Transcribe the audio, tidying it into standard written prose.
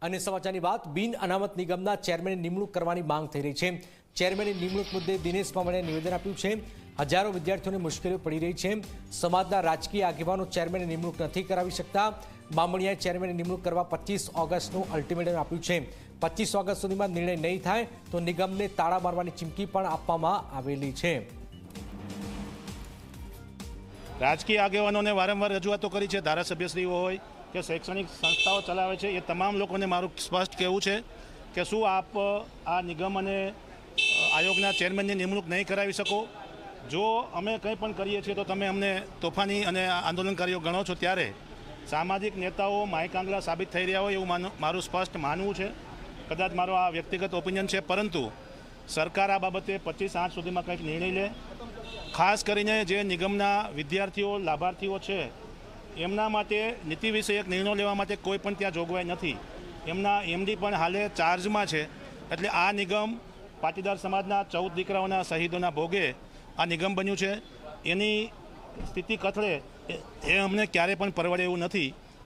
અને સમાચારની વાત બિન અનામત નિગમના ચેરમેનની નિમણૂક કરવાની માંગ થઈ રહી છે। ચેરમેનની નિમણૂક મુદ્દે દિનેશ બામણીએ નિવેદન આપ્યું છે। હજારો વિદ્યાર્થીઓને મુશ્કેલીઓ પડી રહી છે। સમાજના રાજકીય આગેવાનો ચેરમેનની નિમણૂક નથી કરાવી શકતા। બામણીયાએ ચેરમેનની નિમણૂક કરવા 25 ઓગસ્ટનું અલ્ટિમેટમ આપ્યું છે। 25 ઓગસ્ટ સુધીમાં નિર્ણય નહીં થાય તો નિગમને તાળા મારવાની ચીમકી પણ આપવામાં આવેલી છે। રાજકીય આગેવાનોને વારંવાર રજૂઆતો કરી છે, ધારાસભ્યશ્રીઓ હોય કે શૈક્ષણિક સંસ્થાઓ ચલાવે છે, એ તમામ લોકોને મારું સ્પષ્ટ કહેવું છે કે શું આપ આ નિગમ અને આયોગના ચેરમેનની નિમણૂક નહીં કરાવી શકો? જો અમે કંઈ પણ કરીએ છીએ તો તમે અમને તોફાની અને આંદોલનકારીઓ ગણો છો, ત્યારે સામાજિક નેતાઓ માયકાંગલા સાબિત થઈ રહ્યા હોય એવું મારું સ્પષ્ટ માનવું છે। કદાચ મારો આ વ્યક્તિગત ઓપિનિયન છે, પરંતુ સરકાર આ બાબતે 25/8 સુધીમાં કંઈક નિર્ણય લે। ખાસ કરીને જે નિગમના વિદ્યાર્થીઓ લાભાર્થીઓ છે એમના માટે નીતિ વિષયક નિર્ણયો લેવા માટે કોઈ પણ ત્યાં જોગવાઈ નથી। એમના એમડી પણ હાલે ચાર્જમાં છે, એટલે આ નિગમ પાટીદાર સમાજના 14 દીકરાઓના શહીદોના ભોગે આ નિગમ બન્યું છે। એની સ્થિતિ કથળે એ અમને ક્યારે પણ પરવડે એવું નથી।